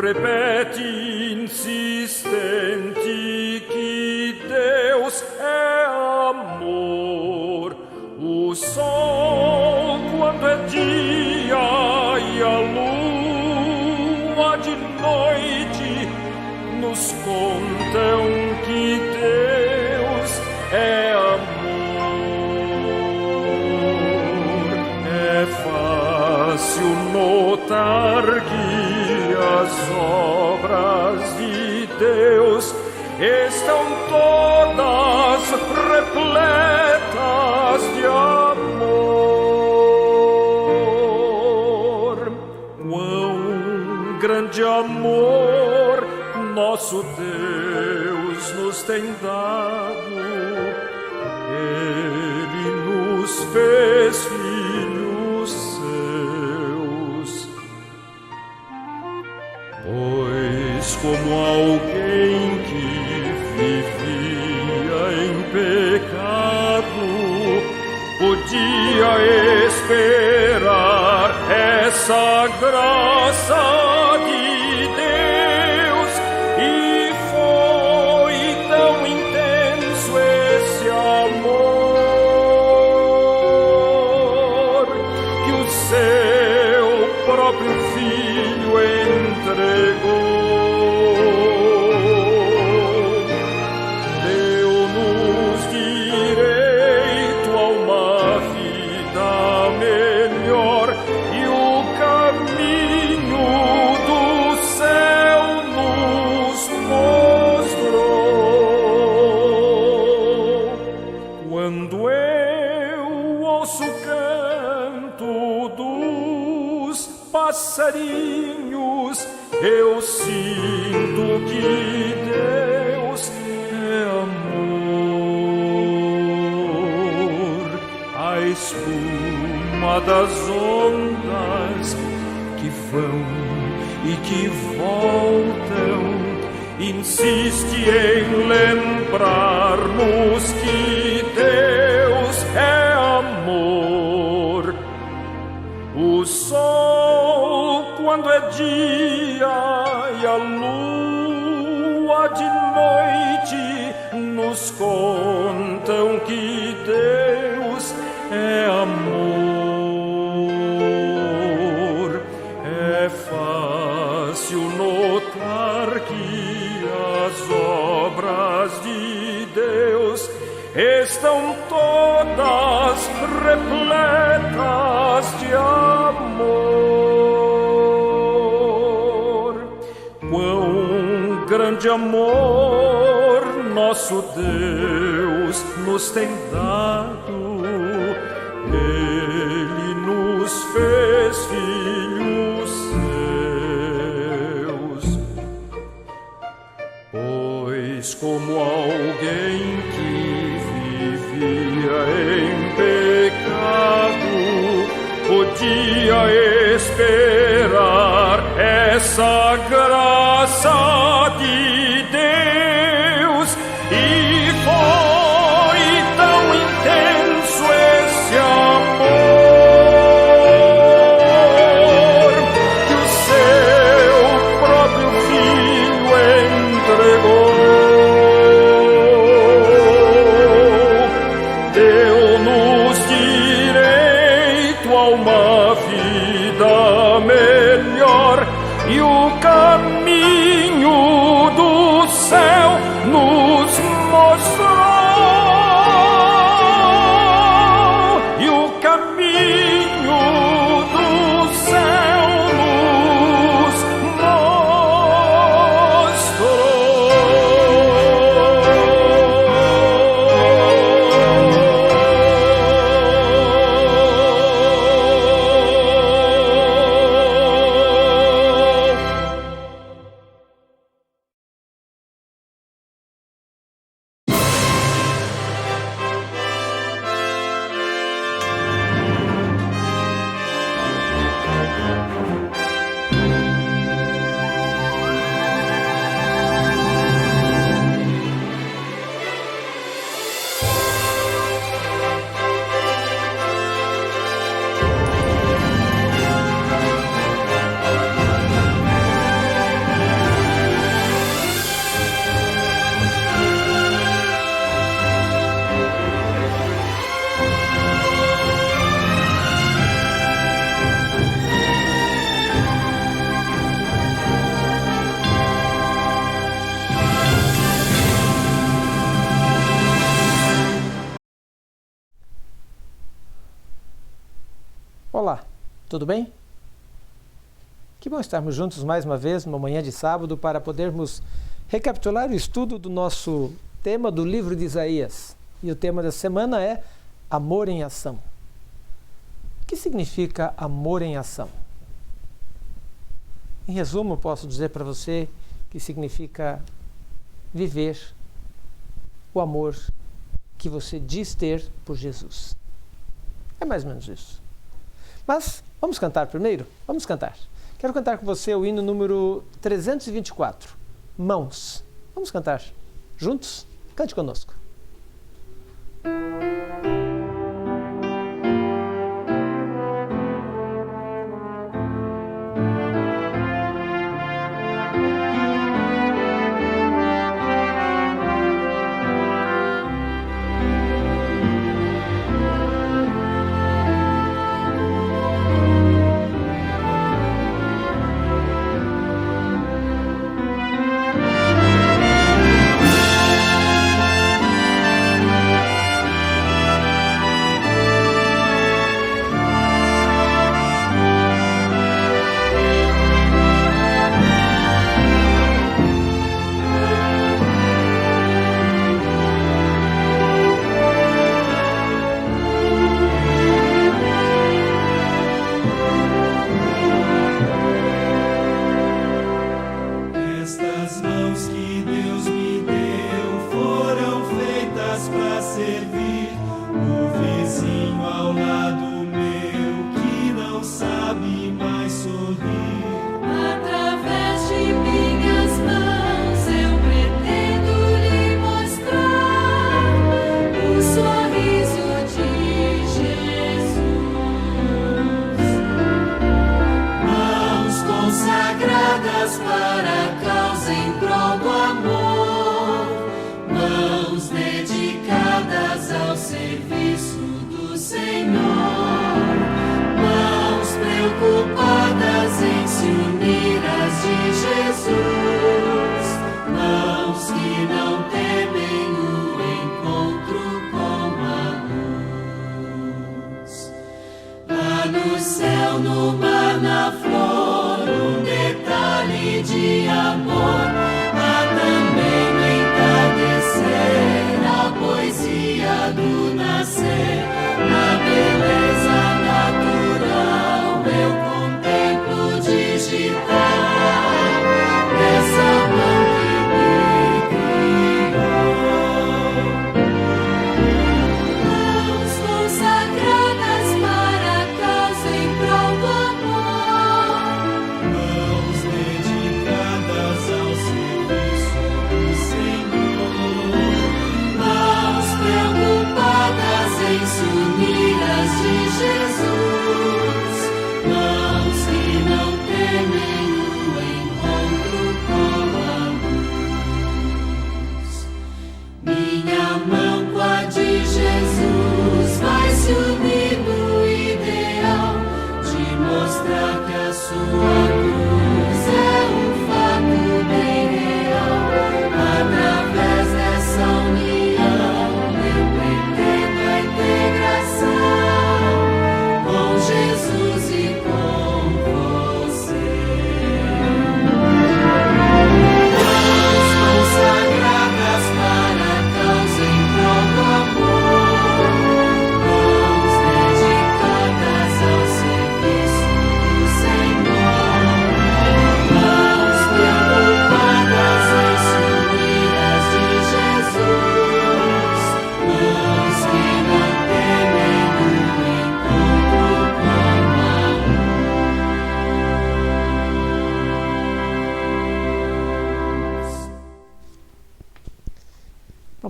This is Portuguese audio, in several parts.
repete insistente que Deus é amor. O sol quando é dia e a lua de noite nos contam que Deus é amor. É fácil notar que as obras de Deus estão todas repletas de amor. Quão grande amor nosso Deus nos tem dado. Ele nos fez filhos seus. Pois como alguém que vivia em pecado podia esperar essa graça de Deus, e foi tão intenso esse amor que o seu próprio Filho entregou. Deu-nos direito a uma vida melhor e o caminho do céu nos mostrou. Quando eu ouço o canto dos passarinhos, eu sinto que Deus é amor. A espuma das ondas que vão e que voltam insiste em lembrar-nos que Deus é amor. O sol quando é dia e a lua de noite nos contam que Deus é amor. É fácil notar que as obras de Deus estão todas repletas de amor. Quão grande amor nosso Deus nos tem dado. Ele nos fez filhos seus. Pois como alguém que vivia em pecado podia esperar essa graça de Deus, e foi tão intenso esse amor que o seu próprio Filho entregou. Deu-nos direito a uma vida melhor e o caminho do céu nos mostrou. E o caminho do céu nos mostrou. Olá, tudo bem? Que bom estarmos juntos mais uma vez, numa manhã de sábado, para podermos recapitular o estudo do nosso tema do livro de Isaías. E o tema da semana é Amor em Ação. O que significa amor em ação? Em resumo, posso dizer para você que significa viver o amor que você diz ter por Jesus. É mais ou menos isso. Mas vamos cantar primeiro? Vamos cantar. Quero cantar com você o hino número 324, Mãos. Vamos cantar juntos? Cante conosco.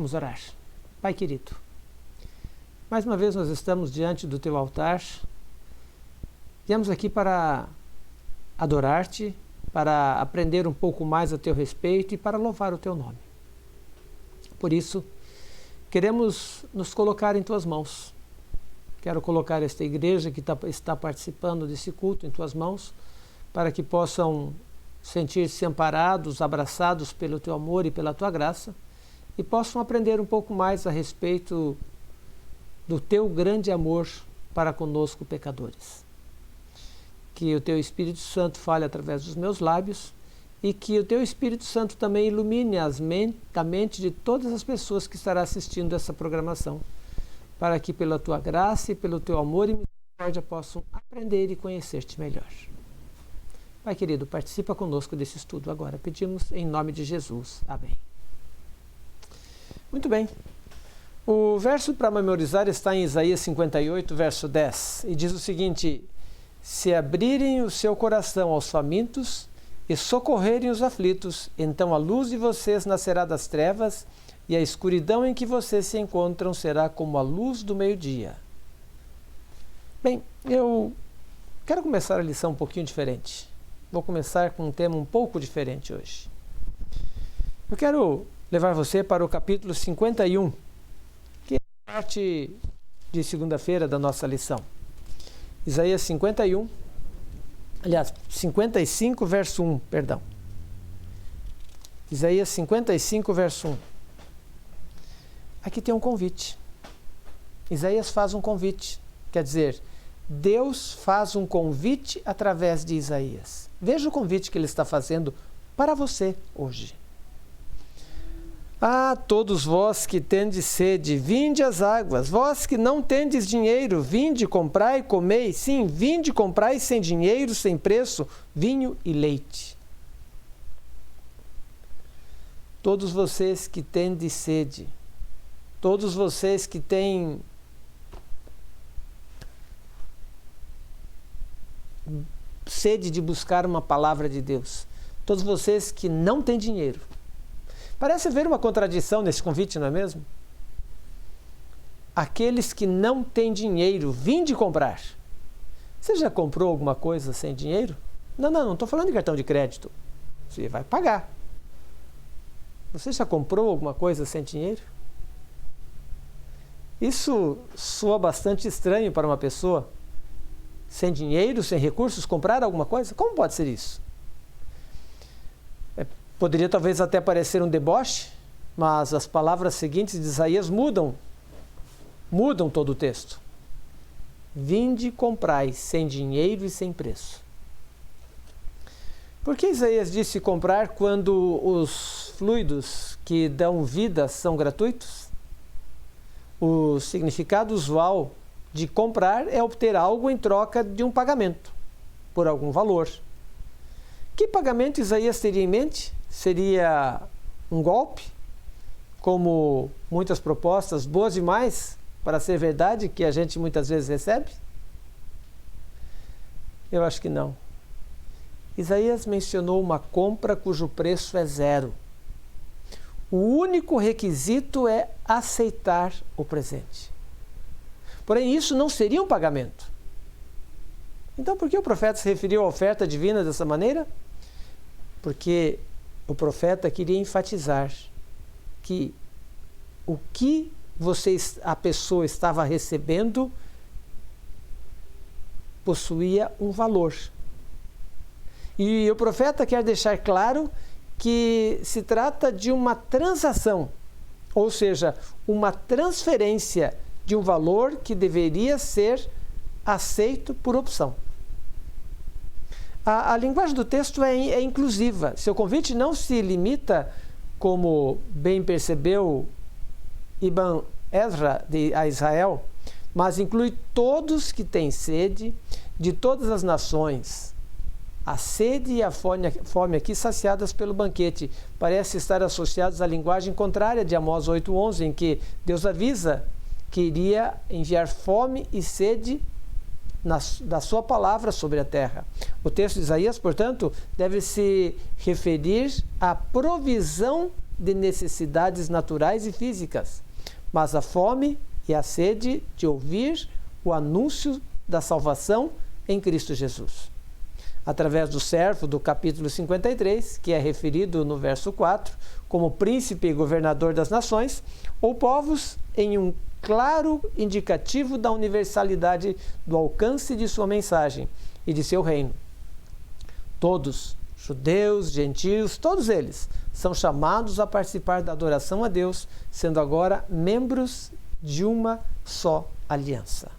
Vamos orar. Pai querido, mais uma vez nós estamos diante do Teu altar. Viemos aqui para adorar-te, para aprender um pouco mais a Teu respeito e para louvar o Teu nome. Por isso, queremos nos colocar em Tuas mãos. Quero colocar esta igreja que está participando desse culto em Tuas mãos, para que possam sentir-se amparados, abraçados pelo Teu amor e pela Tua graça, e possam aprender um pouco mais a respeito do Teu grande amor para conosco, pecadores. que o Teu Espírito Santo fale através dos meus lábios e que o Teu Espírito Santo também ilumine a mente de todas as pessoas que estarão assistindo essa programação, para que pela Tua graça e pelo Teu amor e misericórdia possam aprender e conhecer-Te melhor. Pai querido, participa conosco desse estudo agora. Pedimos em nome de Jesus. Amém. Muito bem. O verso para memorizar está em Isaías 58, verso 10, e diz o seguinte: se abrirem o seu coração aos famintos e socorrerem os aflitos, então a luz de vocês nascerá das trevas e a escuridão em que vocês se encontram será como a luz do meio-dia. Bem, eu quero começar a lição um pouquinho diferente. Vou começar com um tema um pouco diferente hoje. Eu quero levar você para o capítulo 51, que é a parte de segunda-feira da nossa lição. Isaías 51, aliás, 55, verso 1, perdão. Isaías 55, verso 1. Aqui tem um convite. Isaías faz um convite, quer dizer, Deus faz um convite através de Isaías. Veja o convite que ele está fazendo para você hoje. Ah, todos vós que tendes sede, vinde às águas. Vós que não tendes dinheiro, vinde, comprai e comei. Sim, vinde, comprai sem dinheiro, sem preço, vinho e leite. Todos vocês que tendes sede, todos vocês que têm sede de buscar uma palavra de Deus, todos vocês que não têm dinheiro. Parece haver uma contradição nesse convite, não é mesmo? Aqueles que não têm dinheiro, vinde comprar. Você já comprou alguma coisa sem dinheiro? Não estou falando de cartão de crédito. Você vai pagar. Você já comprou alguma coisa sem dinheiro? Isso soa bastante estranho para uma pessoa sem dinheiro, sem recursos, comprar alguma coisa? Como pode ser isso? Poderia talvez até parecer um deboche, mas as palavras seguintes de Isaías mudam todo o texto. Vinde e comprai sem dinheiro e sem preço. Por que Isaías disse comprar quando os fluidos que dão vida são gratuitos? O significado usual de comprar é obter algo em troca de um pagamento, por algum valor. Que pagamento Isaías teria em mente? Seria um golpe, como muitas propostas boas demais para ser verdade que a gente muitas vezes recebe? Eu acho que não. Isaías mencionou uma compra cujo preço é zero. O único requisito é aceitar o presente. Porém, isso não seria um pagamento. Então, por que o profeta se referiu à oferta divina dessa maneira? Porque o profeta queria enfatizar que o que a pessoa estava recebendo possuía um valor. E o profeta quer deixar claro que se trata de uma transação, ou seja, uma transferência de um valor que deveria ser aceito por opção. A linguagem do texto é inclusiva. Seu convite não se limita, como bem percebeu Ibn Ezra a Israel, mas inclui todos que têm sede de todas as nações. A sede e a fome aqui saciadas pelo banquete parecem estar associados à linguagem contrária de Amós 8:11, em que Deus avisa que iria enviar fome e sede da sua palavra sobre a terra. O texto de Isaías, portanto, deve se referir à provisão de necessidades naturais e físicas, mas a fome e a sede de ouvir o anúncio da salvação em Cristo Jesus. Através do servo do capítulo 53, que é referido no verso 4, como príncipe e governador das nações, ou povos em um claro indicativo da universalidade do alcance de sua mensagem e de seu reino. Todos, judeus, gentios, todos eles, são chamados a participar da adoração a Deus, sendo agora membros de uma só aliança.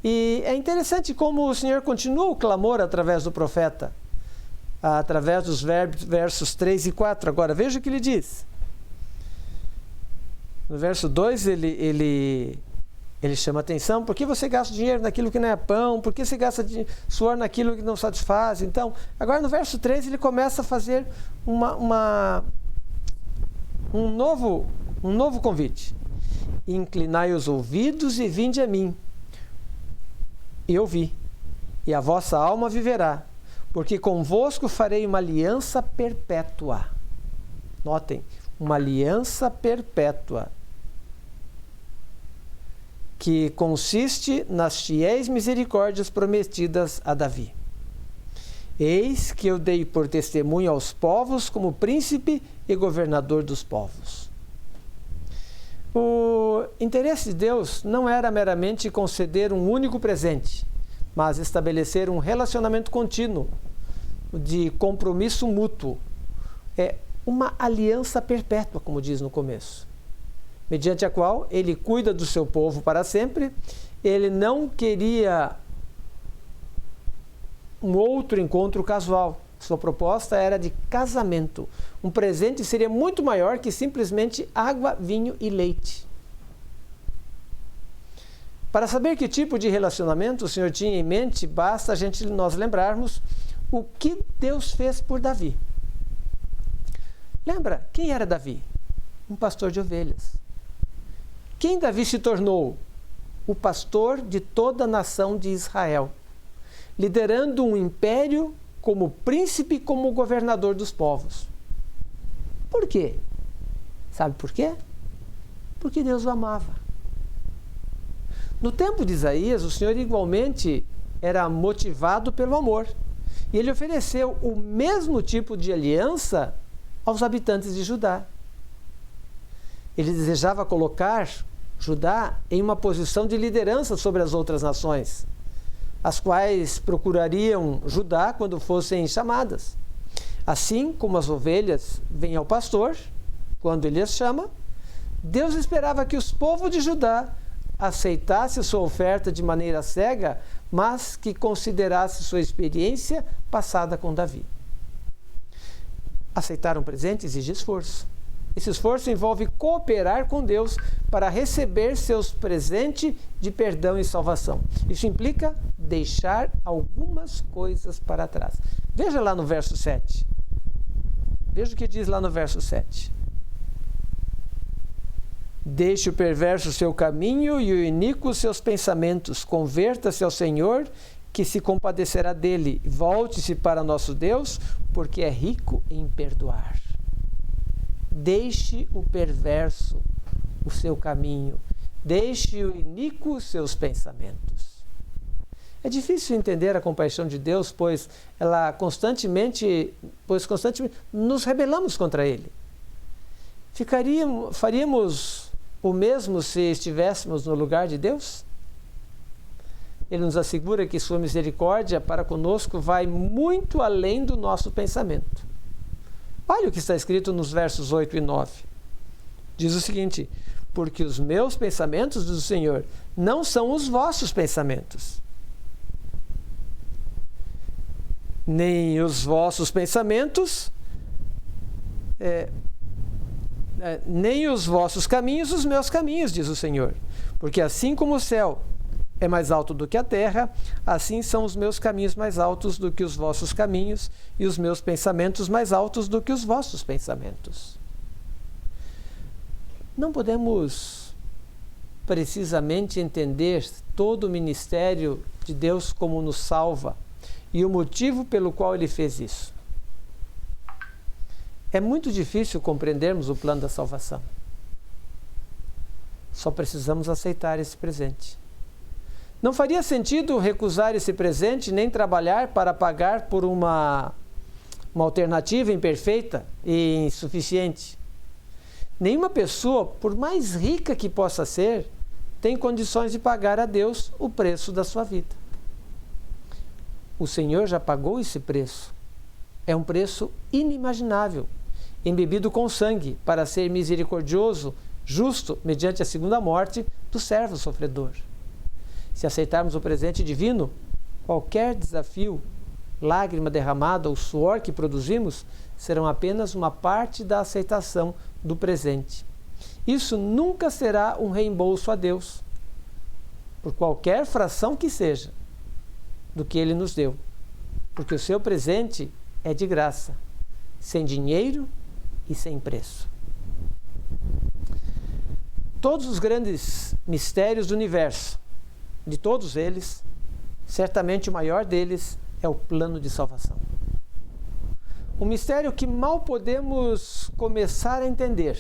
E é interessante como o Senhor continua o clamor através do profeta, através dos versos 3 e 4. Agora, veja o que ele diz. No verso 2, ele chama atenção. Por que você gasta dinheiro naquilo que não é pão? Por que você gasta suor naquilo que não satisfaz? Então, agora no verso 3, ele começa a fazer um novo convite. Inclinai os ouvidos e vinde a mim. E ouvi, e a vossa alma viverá, porque convosco farei uma aliança perpétua. Notem, uma aliança perpétua, que consiste nas fiéis misericórdias prometidas a Davi. Eis que eu dei por testemunho aos povos como príncipe e governador dos povos. O interesse de Deus não era meramente conceder um único presente, mas estabelecer um relacionamento contínuo de compromisso mútuo. É uma aliança perpétua, como diz no começo, mediante a qual ele cuida do seu povo para sempre. Ele não queria um outro encontro casual. Sua proposta era de casamento. Um presente seria muito maior que simplesmente água, vinho e leite. Para saber que tipo de relacionamento o Senhor tinha em mente, basta nós lembrarmos o que Deus fez por Davi. Lembra, quem era Davi? Um pastor de ovelhas. Quem Davi se tornou? O pastor de toda a nação de Israel, liderando um império como príncipe e como governador dos povos. Por quê? Sabe por quê? Porque Deus o amava. No tempo de Isaías, o Senhor igualmente era motivado pelo amor. E ele ofereceu o mesmo tipo de aliança aos habitantes de Judá. Ele desejava colocar Judá em uma posição de liderança sobre as outras nações, as quais procurariam Judá quando fossem chamadas. Assim como as ovelhas vêm ao pastor, quando ele as chama, Deus esperava que os povos de Judá aceitassem sua oferta de maneira cega, mas que considerasse sua experiência passada com Davi. Aceitar um presente exige esforço. Esse esforço envolve cooperar com Deus para receber seus presentes de perdão e salvação. Isso implica deixar algumas coisas para trás. Veja lá no verso 7. Veja o que diz lá no verso 7. Deixe o perverso o seu caminho e o iníquo os seus pensamentos. Converta-se ao Senhor, que se compadecerá dele. Volte-se para nosso Deus, porque é rico em perdoar. Deixe o perverso o seu caminho. Deixe o iníquo os seus pensamentos. É difícil entender a compaixão de Deus, pois constantemente nos rebelamos contra Ele. Faríamos o mesmo se estivéssemos no lugar de Deus? Ele nos assegura que sua misericórdia para conosco vai muito além do nosso pensamento. Olha o que está escrito nos versos 8 e 9. Diz o seguinte: porque os meus pensamentos, diz o Senhor, não são os vossos pensamentos, nem os vossos pensamentos, nem os vossos caminhos, os meus caminhos, diz o Senhor. Porque assim como o céu é mais alto do que a terra, assim são os meus caminhos mais altos do que os vossos caminhos, e os meus pensamentos mais altos do que os vossos pensamentos. Não podemos precisamente entender todo o ministério de Deus como nos salva e o motivo pelo qual Ele fez isso. É muito difícil compreendermos o plano da salvação. Só precisamos aceitar esse presente. Não faria sentido recusar esse presente, nem trabalhar para pagar por uma alternativa imperfeita e insuficiente. Nenhuma pessoa, por mais rica que possa ser, tem condições de pagar a Deus o preço da sua vida. O Senhor já pagou esse preço. É um preço inimaginável, embebido com sangue, para ser misericordioso, justo, mediante a segunda morte do servo sofredor. Se aceitarmos o presente divino, qualquer desafio, lágrima derramada ou suor que produzimos serão apenas uma parte da aceitação do presente. Isso nunca será um reembolso a Deus, por qualquer fração que seja, do que Ele nos deu, porque o seu presente é de graça, sem dinheiro e sem preço. Todos os grandes mistérios do universo, de todos eles, certamente o maior deles é o plano de salvação. Um mistério que mal podemos começar a entender.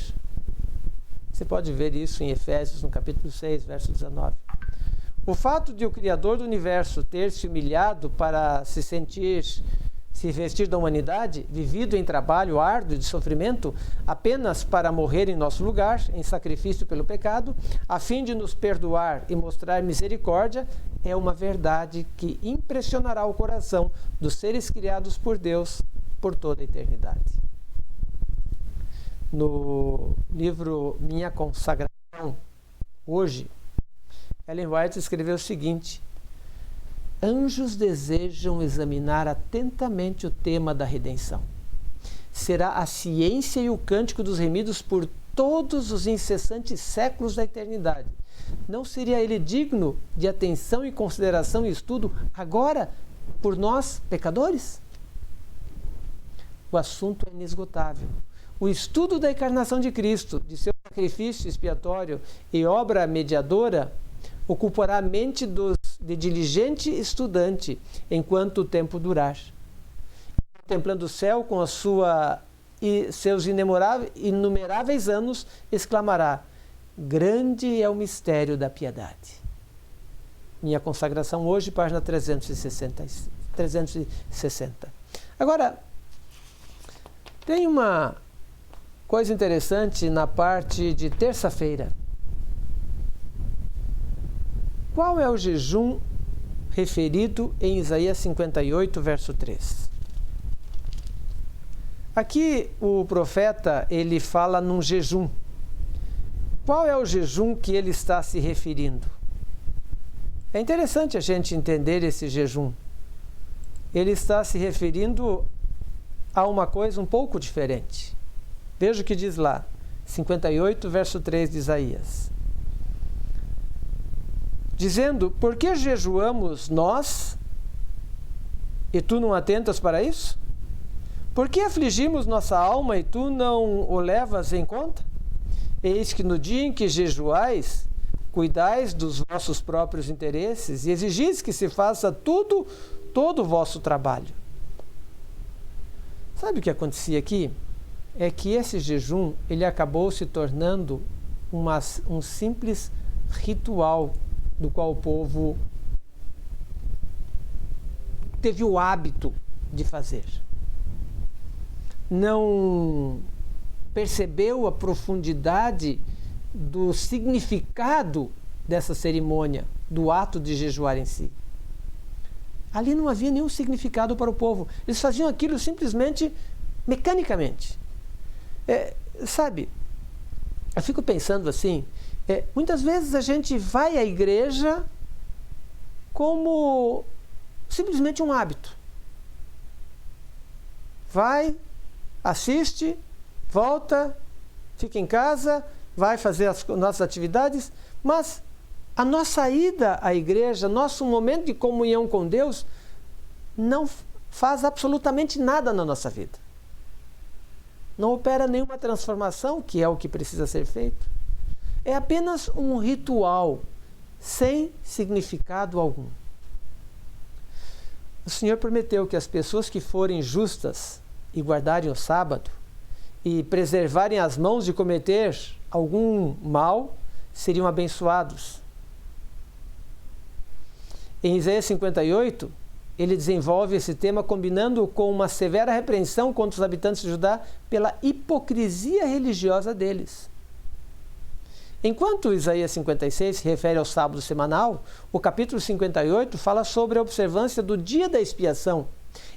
Você pode ver isso em Efésios, no capítulo 6, verso 19. O fato de o Criador do universo ter se humilhado para se vestir da humanidade, vivido em trabalho árduo e de sofrimento, apenas para morrer em nosso lugar, em sacrifício pelo pecado, a fim de nos perdoar e mostrar misericórdia, é uma verdade que impressionará o coração dos seres criados por Deus por toda a eternidade. No livro Minha Consagração, hoje, Ellen White escreveu o seguinte: anjos desejam examinar atentamente o tema da redenção. Será a ciência e o cântico dos remidos por todos os incessantes séculos da eternidade. Não seria ele digno de atenção e consideração e estudo agora por nós, pecadores? O assunto é inesgotável. O estudo da encarnação de Cristo, de seu sacrifício expiatório e obra mediadora, ocupará a mente de diligente estudante enquanto o tempo durar. Contemplando o céu com seus inumeráveis anos, exclamará: grande é o mistério da piedade. Minha Consagração hoje, página 360. Agora, tem uma coisa interessante na parte de terça-feira. Qual é o jejum referido em Isaías 58, verso 3? Aqui o profeta, ele fala num jejum. Qual é o jejum que ele está se referindo? É interessante a gente entender esse jejum. Ele está se referindo a uma coisa um pouco diferente. Veja o que diz lá, 58, verso 3 de Isaías. Dizendo: por que jejuamos nós e tu não atentas para isso? Por que afligimos nossa alma e tu não o levas em conta? Eis que no dia em que jejuais, cuidais dos vossos próprios interesses e exigis que se faça todo o vosso trabalho. Sabe o que acontecia aqui? É que esse jejum, ele acabou se tornando um simples ritual do qual o povo teve o hábito de fazer. Não percebeu a profundidade do significado dessa cerimônia, do ato de jejuar em si. Ali não havia nenhum significado para o povo. Eles faziam aquilo simplesmente mecanicamente. Sabe, eu fico pensando assim, muitas vezes a gente vai à igreja como simplesmente um hábito. Vai, assiste, volta, fica em casa, vai fazer as nossas atividades, mas a nossa ida à igreja, nosso momento de comunhão com Deus, não faz absolutamente nada na nossa vida. Não opera nenhuma transformação, que é o que precisa ser feito. É apenas um ritual, sem significado algum. O Senhor prometeu que as pessoas que forem justas e guardarem o sábado e preservarem as mãos de cometer algum mal, seriam abençoados. Em Isaías 58, ele desenvolve esse tema combinando com uma severa repreensão contra os habitantes de Judá pela hipocrisia religiosa deles. Enquanto Isaías 56 se refere ao sábado semanal, o capítulo 58 fala sobre a observância do dia da expiação.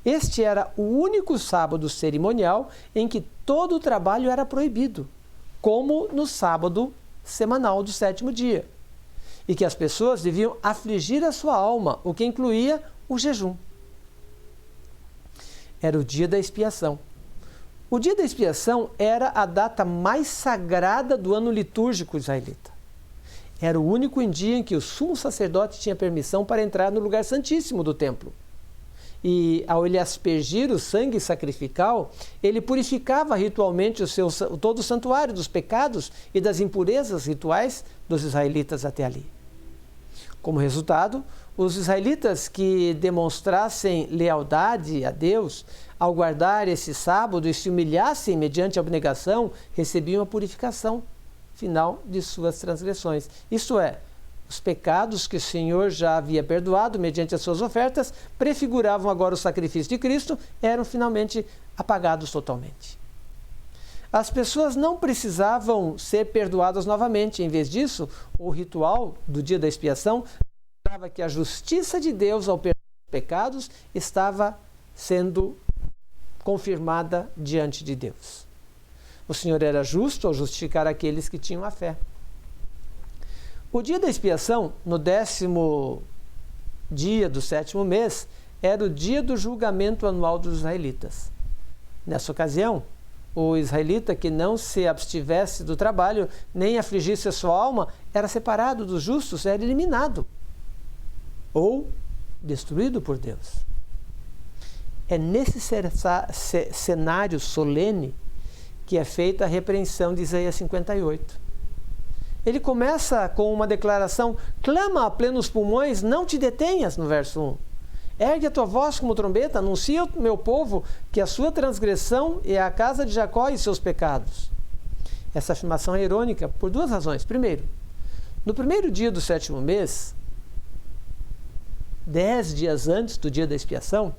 Este era o único sábado cerimonial em que todo o trabalho era proibido, como no sábado semanal do sétimo dia. e que as pessoas deviam afligir a sua alma, o que incluía o jejum. Era o dia da expiação. O dia da expiação era a data mais sagrada do ano litúrgico israelita. Era o único dia em que o sumo sacerdote tinha permissão para entrar no lugar santíssimo do templo. E ao ele aspergir o sangue sacrificial, ele purificava ritualmente todo o santuário dos pecados e das impurezas rituais dos israelitas até ali. Como resultado, os israelitas que demonstrassem lealdade a Deus, ao guardar esse sábado e se humilhassem mediante a abnegação, recebiam a purificação final de suas transgressões. Isto é, os pecados que o Senhor já havia perdoado mediante as suas ofertas prefiguravam agora o sacrifício de Cristo, eram finalmente apagados totalmente. As pessoas não precisavam ser perdoadas novamente. Em vez disso, o ritual do dia da expiação mostrava que a justiça de Deus ao perdoar os pecados estava sendo confirmada diante de Deus. O Senhor era justo ao justificar aqueles que tinham a fé. O dia da expiação, no 10º dia do 7º mês, era o dia do julgamento anual dos israelitas. Nessa ocasião, o israelita que não se abstivesse do trabalho, nem afligisse a sua alma, era separado dos justos, era eliminado ou destruído por Deus. É nesse cenário solene que é feita a repreensão de Isaías 58. Ele começa com uma declaração: clama a plenos pulmões, não te detenhas, no verso 1. Ergue a tua voz como trombeta, anuncia ao meu povo que a sua transgressão é a casa de Jacó e seus pecados. Essa afirmação é irônica por duas razões. Primeiro, no primeiro dia do 7º mês, 10 dias antes do dia da expiação,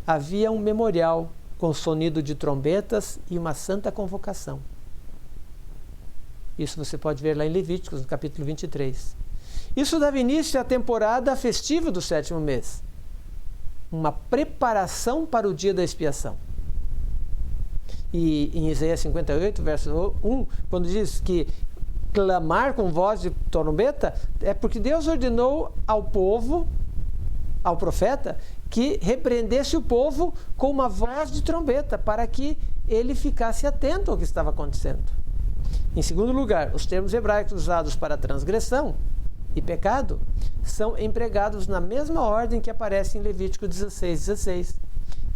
havia um memorial com sonido de trombetas e uma santa convocação. Isso você pode ver lá em Levíticos, no capítulo 23. Isso dava início à temporada festiva do 7º mês. Uma preparação para o dia da expiação. E em Isaías 58, verso 1, quando diz que clamar com voz de trombeta, é porque Deus ordenou ao povo, ao profeta, que repreendesse o povo com uma voz de trombeta, para que ele ficasse atento ao que estava acontecendo. Em segundo lugar, os termos hebraicos usados para transgressão e pecado são empregados na mesma ordem que aparece em Levítico 16,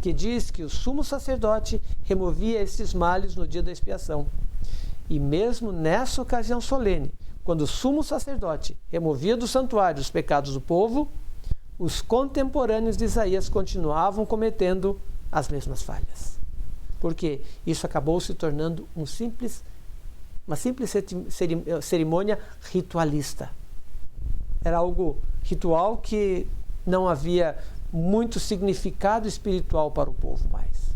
que diz que o sumo sacerdote removia esses males no dia da expiação. E mesmo nessa ocasião solene, quando o sumo sacerdote removia do santuário os pecados do povo, os contemporâneos de Isaías continuavam cometendo as mesmas falhas. Porque isso acabou se tornando uma simples cerimônia ritualista. Era algo ritual que não havia muito significado espiritual para o povo mais.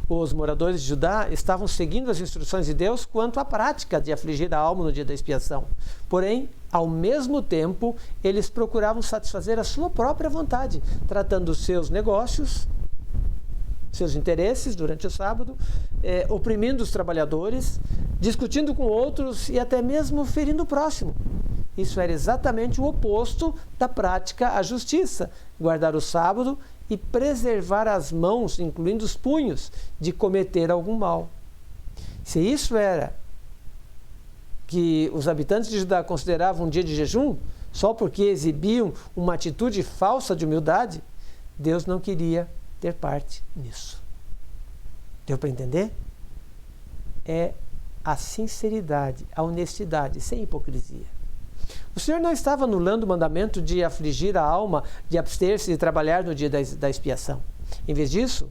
Os moradores de Judá estavam seguindo as instruções de Deus quanto à prática de afligir a alma no dia da expiação. Porém, ao mesmo tempo, eles procuravam satisfazer a sua própria vontade, tratando os seus negócios, seus interesses durante o sábado, oprimindo os trabalhadores, discutindo com outros e até mesmo ferindo o próximo. Isso era exatamente o oposto da prática à justiça, guardar o sábado e preservar as mãos, incluindo os punhos, de cometer algum mal. Se isso era que os habitantes de Judá consideravam um dia de jejum, só porque exibiam uma atitude falsa de humildade, Deus não queria ter parte nisso. Deu para entender? É a sinceridade, a honestidade, sem hipocrisia. O Senhor não estava anulando o mandamento de afligir a alma, de abster-se de trabalhar no dia da expiação. Em vez disso,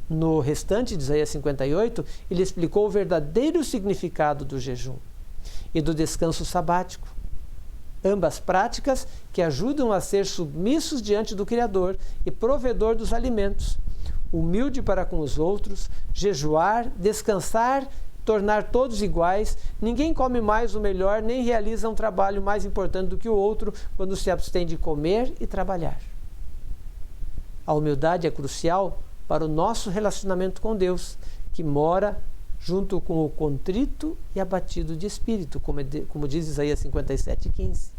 no restante de Isaías 58, ele explicou o verdadeiro significado do jejum e do descanso sabático. Ambas práticas que ajudam a ser submissos diante do Criador e provedor dos alimentos, humilde para com os outros, jejuar, descansar, tornar todos iguais. Ninguém come mais o melhor, nem realiza um trabalho mais importante do que o outro quando se abstém de comer e trabalhar. A humildade é crucial para o nosso relacionamento com Deus, que mora junto com o contrito e abatido de espírito, como diz Isaías 57:15.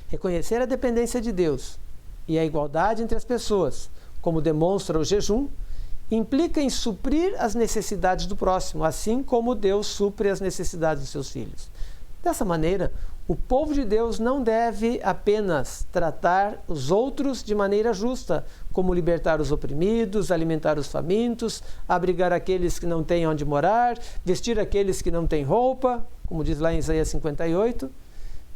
Reconhecer a dependência de Deus e a igualdade entre as pessoas, como demonstra o jejum, implica em suprir as necessidades do próximo, assim como Deus supre as necessidades dos seus filhos. Dessa maneira, o povo de Deus não deve apenas tratar os outros de maneira justa, como libertar os oprimidos, alimentar os famintos, abrigar aqueles que não têm onde morar, vestir aqueles que não têm roupa, como diz lá em Isaías 58.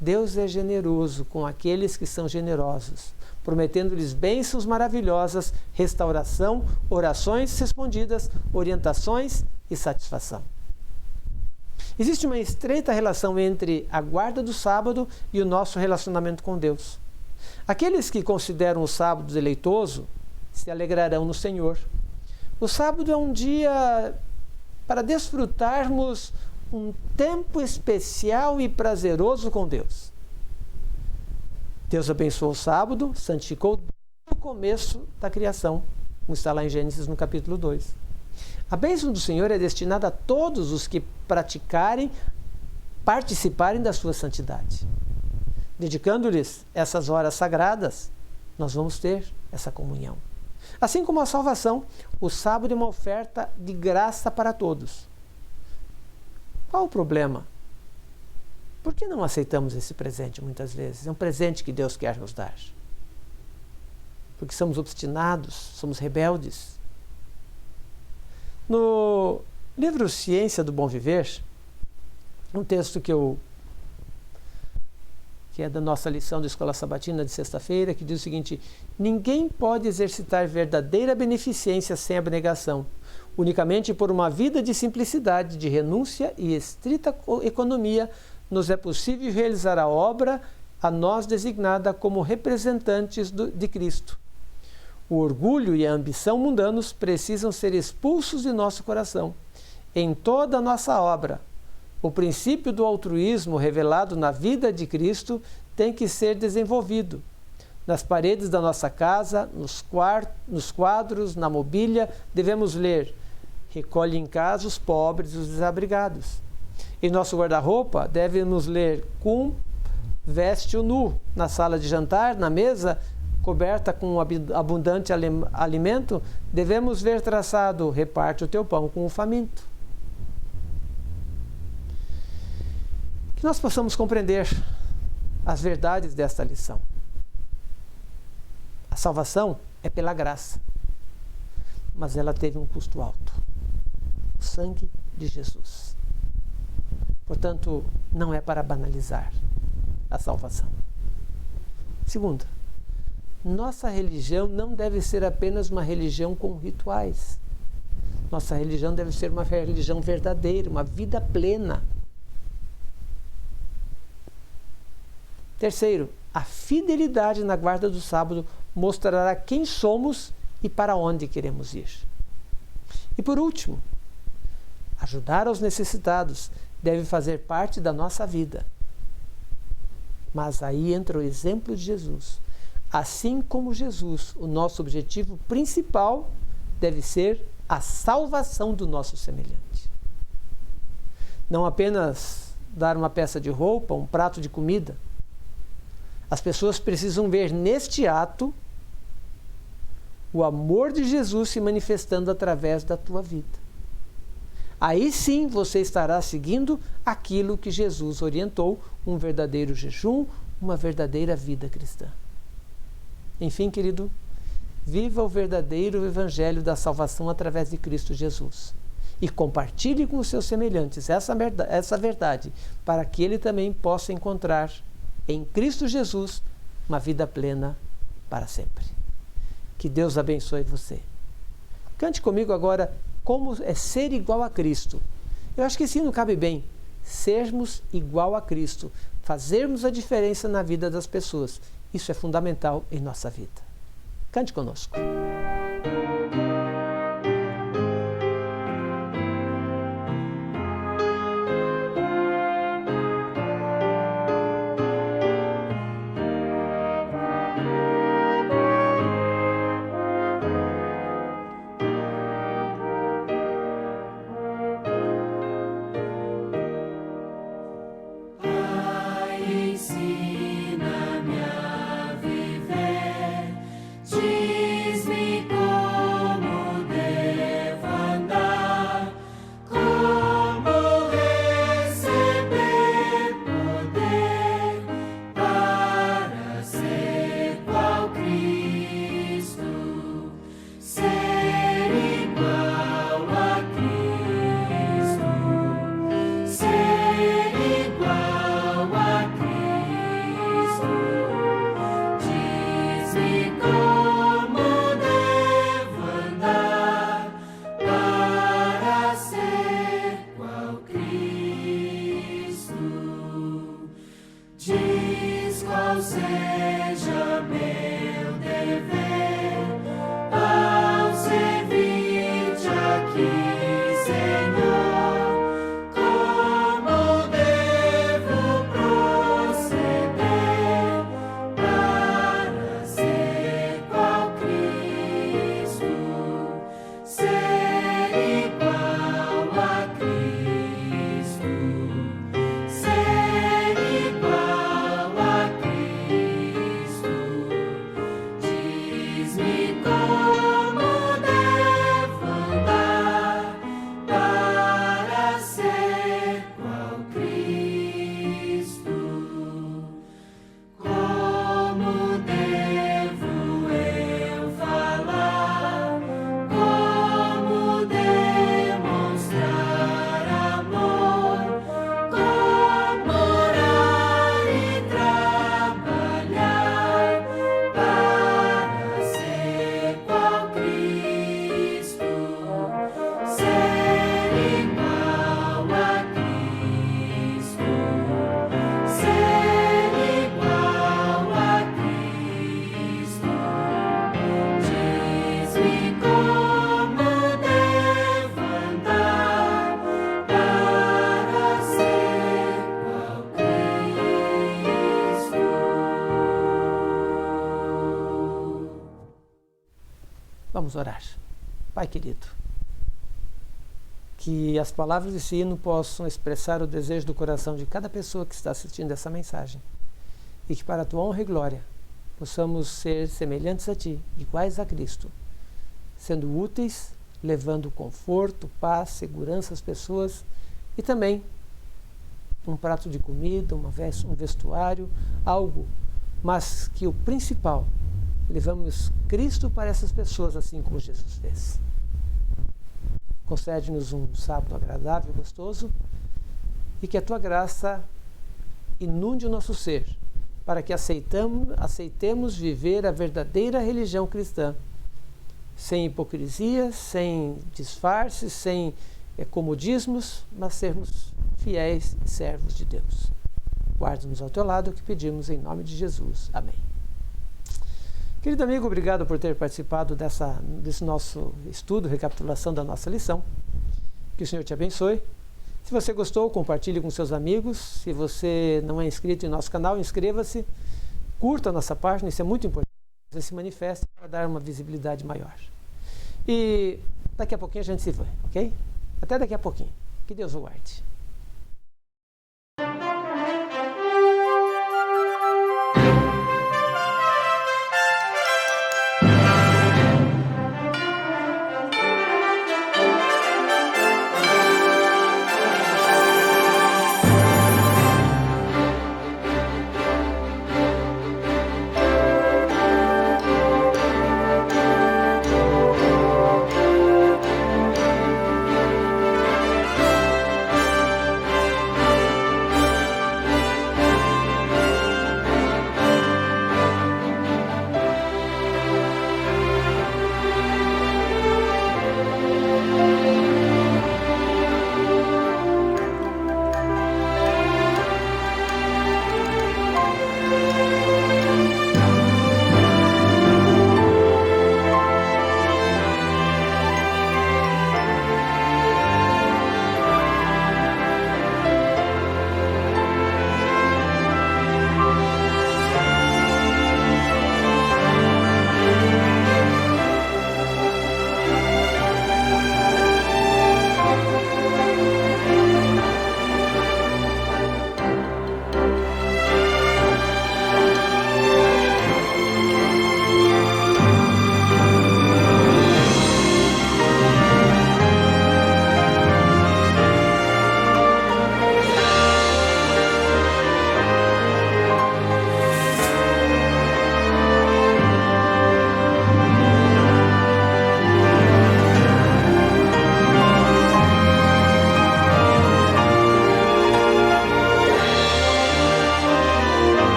Deus é generoso com aqueles que são generosos, prometendo-lhes bênçãos maravilhosas, restauração, orações respondidas, orientações e satisfação. Existe uma estreita relação entre a guarda do sábado e o nosso relacionamento com Deus. Aqueles que consideram o sábado deleitoso se alegrarão no Senhor. O sábado é um dia para desfrutarmos um tempo especial e prazeroso com Deus. Deus abençoou o sábado, santificou no começo da criação, como está lá em Gênesis no capítulo 2. A bênção do Senhor é destinada a todos os que participarem da sua santidade. Dedicando-lhes essas horas sagradas, nós vamos ter essa comunhão. Assim como a salvação, o sábado é uma oferta de graça para todos. Qual o problema? Por que não aceitamos esse presente muitas vezes? É um presente que Deus quer nos dar. Porque somos obstinados, somos rebeldes. No livro Ciência do Bom Viver, um texto que é da nossa lição da Escola Sabatina de sexta-feira, que diz o seguinte: ninguém pode exercitar verdadeira beneficência sem abnegação. Unicamente por uma vida de simplicidade, de renúncia e estrita economia, nos é possível realizar a obra a nós designada como representantes de Cristo. O orgulho e a ambição mundanos precisam ser expulsos de nosso coração. Em toda a nossa obra, o princípio do altruísmo revelado na vida de Cristo tem que ser desenvolvido. Nas paredes da nossa casa, nos quadros, na mobília, devemos ler: recolhe em casa os pobres e os desabrigados. Em nosso guarda-roupa, devemos ler: cum veste-o nu. Na sala de jantar, na mesa, coberta com abundante alimento, devemos ver traçado: reparte o teu pão com o faminto. Que nós possamos compreender as verdades desta lição. A salvação é pela graça, mas ela teve um custo alto: o sangue de Jesus. Portanto, não é para banalizar a salvação. Segunda, nossa religião não deve ser apenas uma religião com rituais. Nossa religião deve ser uma religião verdadeira, uma vida plena. Terceiro, a fidelidade na guarda do sábado mostrará quem somos e para onde queremos ir. E por último, ajudar aos necessitados deve fazer parte da nossa vida. Mas aí entra o exemplo de Jesus. Assim como Jesus, o nosso objetivo principal deve ser a salvação do nosso semelhante. Não apenas dar uma peça de roupa, um prato de comida. As pessoas precisam ver neste ato o amor de Jesus se manifestando através da tua vida. Aí sim você estará seguindo aquilo que Jesus orientou, um verdadeiro jejum, uma verdadeira vida cristã. Enfim, querido, viva o verdadeiro evangelho da salvação através de Cristo Jesus. E compartilhe com os seus semelhantes essa verdade, para que ele também possa encontrar em Cristo Jesus uma vida plena para sempre. Que Deus abençoe você. Cante comigo agora como é ser igual a Cristo. Eu acho que sim, não cabe bem. Sermos igual a Cristo, fazermos a diferença na vida das pessoas. Isso é fundamental em nossa vida. Cante conosco. Vamos orar. Pai querido, que as palavras desse hino possam expressar o desejo do coração de cada pessoa que está assistindo essa mensagem e que para a tua honra e glória possamos ser semelhantes a ti, iguais a Cristo, sendo úteis, levando conforto, paz, segurança às pessoas e também um prato de comida, um vestuário, algo, mas que o principal, levamos Cristo para essas pessoas assim como Jesus fez. Concede-nos um sábado agradável e gostoso e que a tua graça inunde o nosso ser para que aceitemos viver a verdadeira religião cristã, sem hipocrisia, sem disfarces, sem comodismos, mas sermos fiéis servos de Deus. Guarda-nos ao teu lado, que pedimos em nome de Jesus. Amém. Querido amigo, obrigado por ter participado desse nosso estudo, recapitulação da nossa lição. Que o Senhor te abençoe. Se você gostou, compartilhe com seus amigos. Se você não é inscrito em nosso canal, inscreva-se. Curta a nossa página, isso é muito importante. Você se manifeste para dar uma visibilidade maior. E daqui a pouquinho a gente se vê, ok? Até daqui a pouquinho. Que Deus o guarde.